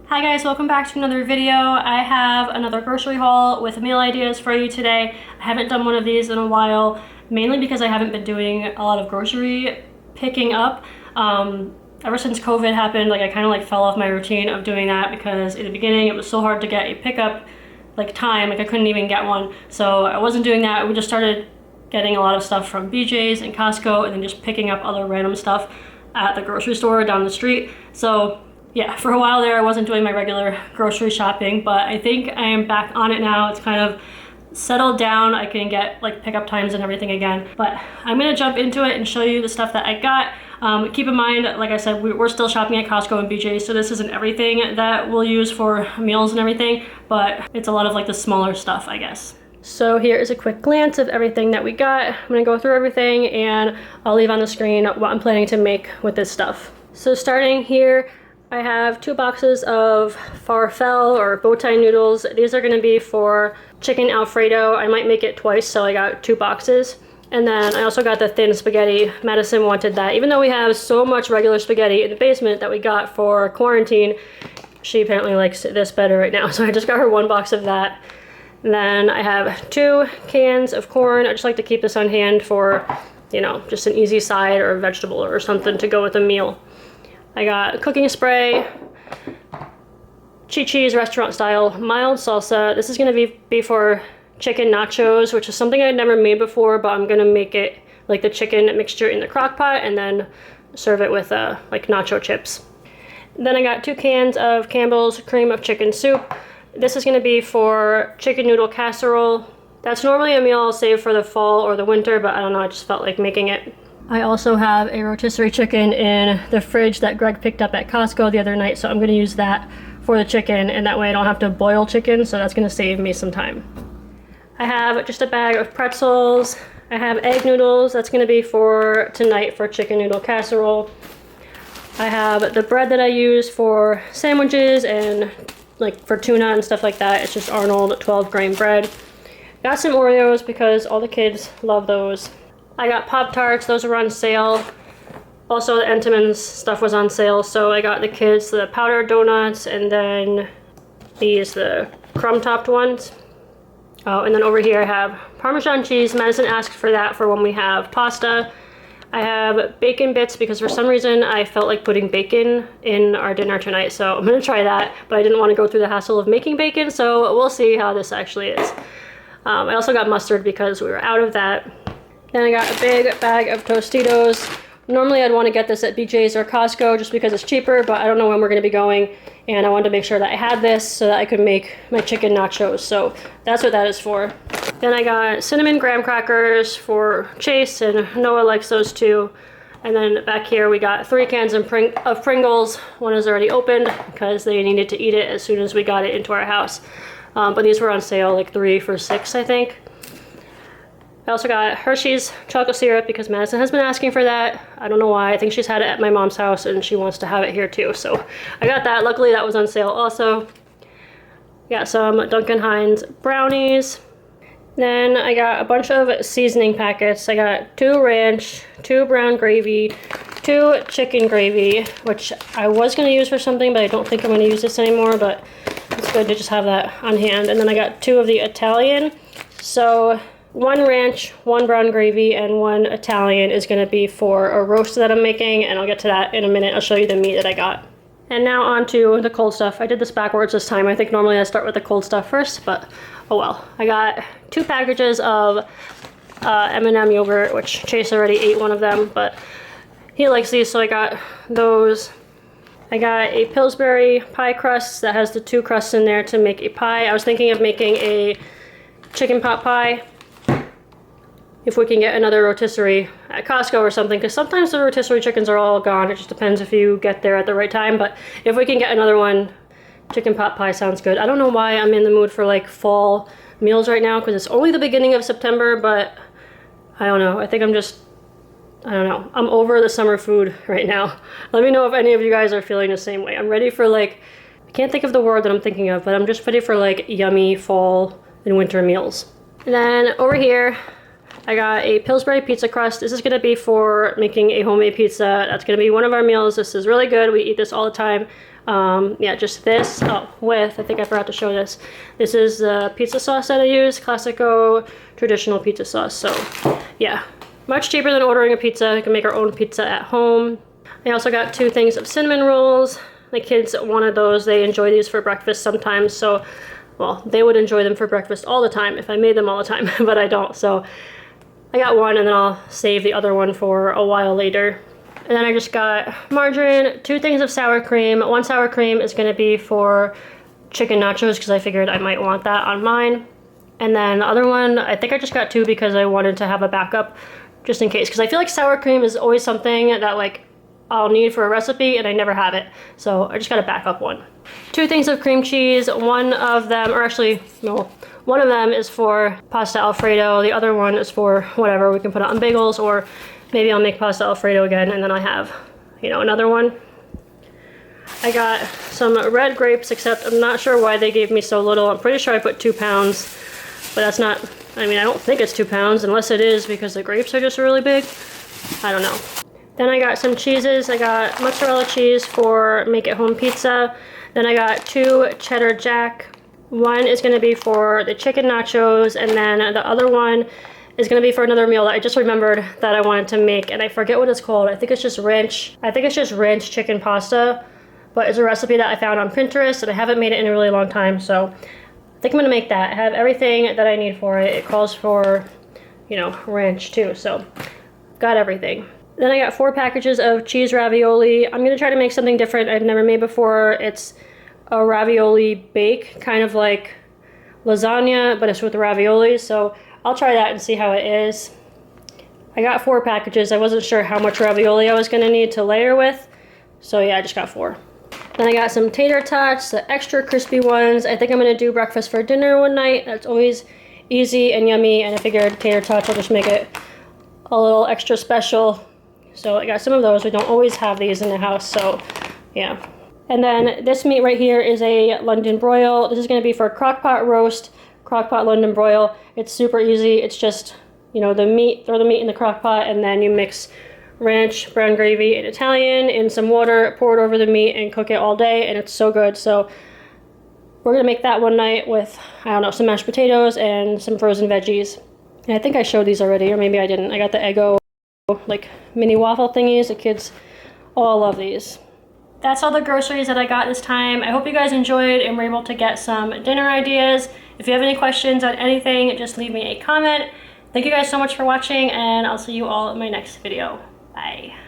Hi guys, welcome back to another video. I have another grocery haul with meal ideas for you today. I haven't done one of these in a while, mainly because I haven't been doing a lot of grocery picking up. Ever since COVID happened, I kind of fell off my routine of doing that because in the beginning it was so hard to get a pickup time, I couldn't even get one. So I wasn't doing that. We just started getting a lot of stuff from BJ's and Costco and then just picking up other random stuff at the grocery store down the street. So yeah, for a while there I wasn't doing my regular grocery shopping, but I think I am back on it now. It's kind of settled down. I can get pickup times and everything again, but I'm gonna jump into it and show you the stuff that I got. Keep in mind, like I said, we're still shopping at Costco and BJ's, so this isn't everything that we'll use for meals and everything, but it's a lot of the smaller stuff, I guess. So here is a quick glance of everything that we got. I'm gonna go through everything and I'll leave on the screen what I'm planning to make with this stuff. So starting here, I have 2 boxes of farfalle or bow tie noodles. These are gonna be for chicken Alfredo. I might make it twice, so I got 2 boxes. And then I also got the thin spaghetti. Madison wanted that. Even though we have so much regular spaghetti in the basement that we got for quarantine, she apparently likes this better right now. So I just got her 1 box of that. And then I have 2 cans of corn. I just like to keep this on hand for, just an easy side or a vegetable or something to go with a meal. I got cooking spray, Chi-Chi's restaurant style mild salsa. This is gonna be for chicken nachos, which is something I'd never made before, but I'm gonna make it the chicken mixture in the crock pot and then serve it with nacho chips. Then I got 2 cans of Campbell's cream of chicken soup. This is gonna be for chicken noodle casserole. That's normally a meal I'll save for the fall or the winter, but I don't know, I just felt like making it. I also have a rotisserie chicken in the fridge that Greg picked up at Costco the other night, so I'm gonna use that for the chicken, and that way I don't have to boil chicken, so that's gonna save me some time. I have just a bag of pretzels. I have egg noodles. That's gonna be for tonight for chicken noodle casserole. I have the bread that I use for sandwiches and for tuna and stuff like that. It's just Arnold 12-grain bread. Got some Oreos because all the kids love those. I got Pop-Tarts, those were on sale. Also the Entenmann's stuff was on sale, so I got the kids the powdered donuts and then the crumb-topped ones. Oh, and then over here I have Parmesan cheese. Madison asked for that for when we have pasta. I have bacon bits because for some reason I felt like putting bacon in our dinner tonight, so I'm gonna try that, but I didn't want to go through the hassle of making bacon, so we'll see how this actually is. I also got mustard because we were out of that. Then I got a big bag of Tostitos. Normally I'd want to get this at BJ's or Costco just because it's cheaper, but I don't know when we're going to be going, and I wanted to make sure that I had this so that I could make my chicken nachos, so that's what that is for. Then I got cinnamon graham crackers for Chase, and Noah likes those too. And then back here we got 3 cans of Pringles. One is already opened because they needed to eat it as soon as we got it into our house. But these were on sale, 3 for $6, I think. I also got Hershey's chocolate syrup because Madison has been asking for that. I don't know why. I think she's had it at my mom's house and she wants to have it here too. So I got that. Luckily that was on sale also. Got some Duncan Hines brownies. Then I got a bunch of seasoning packets. I got 2 ranch, 2 brown gravy, 2 chicken gravy, which I was going to use for something, but I don't think I'm going to use this anymore, but it's good to just have that on hand. And then I got 2 of the Italian. So 1 ranch, 1 brown gravy, and 1 Italian is going to be for a roast that I'm making, and I'll get to that in a minute. I'll show you the meat that I got. And now on to the cold stuff. I did this backwards this time. I think normally I start with the cold stuff first, but oh well. I got 2 packages of M&M yogurt, which Chase already ate one of them, but he likes these, so I got those. I got a Pillsbury pie crust that has the 2 crusts in there to make a pie. I was thinking of making a chicken pot pie if we can get another rotisserie at Costco or something, because sometimes the rotisserie chickens are all gone. It just depends if you get there at the right time, but if we can get another one, chicken pot pie sounds good. I don't know why I'm in the mood for fall meals right now, because it's only the beginning of September, but I don't know. I think I don't know. I'm over the summer food right now. Let me know if any of you guys are feeling the same way. I'm ready for I can't think of the word that I'm thinking of, but I'm just ready for yummy fall and winter meals. And then over here, I got a Pillsbury pizza crust. This is going to be for making a homemade pizza. That's going to be one of our meals. This is really good. We eat this all the time. Yeah, just this. Oh, with, I think I forgot to show this. This is the pizza sauce that I use, Classico traditional pizza sauce. So yeah, much cheaper than ordering a pizza. You can make our own pizza at home. I also got 2 things of cinnamon rolls. The kids wanted those. They enjoy these for breakfast sometimes. So, well, they would enjoy them for breakfast all the time if I made them all the time, but I don't. So I got one and then I'll save the other one for a while later. And then I just got margarine, 2 things of sour cream. 1 sour cream is going to be for chicken nachos because I figured I might want that on mine. And then the other one, I think I just got 2 because I wanted to have a backup just in case. Because I feel like sour cream is always something that like I'll need for a recipe and I never have it. So I just got a backup one. 2 things of cream cheese. One of them, or actually, no, one of them is for pasta Alfredo. The other one is for whatever. We can put it on bagels, or maybe I'll make pasta Alfredo again and then I have, you know, another one. I got some red grapes, except I'm not sure why they gave me so little. I'm pretty sure I put 2 pounds, but that's not, I mean, I don't think it's 2 pounds unless it is because the grapes are just really big. I don't know. Then I got some cheeses. I got mozzarella cheese for make at home pizza. Then I got 2 cheddar jack. One is gonna be for the chicken nachos, and then the other one is gonna be for another meal that I just remembered that I wanted to make, and I forget what it's called. I think it's just ranch. I think it's just ranch chicken pasta, but it's a recipe that I found on Pinterest, and I haven't made it in a really long time, so I think I'm gonna make that. I have everything that I need for it. It calls for, you know, ranch too, so got everything. Then I got 4 packages of cheese ravioli. I'm gonna try to make something different I've never made before. It's a ravioli bake, kind of like lasagna, but it's with ravioli, so I'll try that and see how it is. I got 4 packages. I wasn't sure how much ravioli I was gonna need to layer with, so yeah, I just got 4. Then I got some tater tots, the extra crispy ones. I think I'm gonna do breakfast for dinner one night. That's always easy and yummy, and I figured tater tots will just make it a little extra special. So I got some of those. We don't always have these in the house, so yeah. And then this meat right here is a London broil. This is gonna be for crock-pot roast, crock-pot London broil. It's super easy. It's just, you know, the meat, throw the meat in the crock-pot, and then you mix ranch, brown gravy, and Italian in some water, pour it over the meat, and cook it all day, and it's so good. So we're gonna make that one night with, I don't know, some mashed potatoes and some frozen veggies. And I think I showed these already, or maybe I didn't. I got the Eggo, like, mini waffle thingies. The kids all love these. That's all the groceries that I got this time. I hope you guys enjoyed and were able to get some dinner ideas. If you have any questions on anything, just leave me a comment. Thank you guys so much for watching, and I'll see you all in my next video. Bye.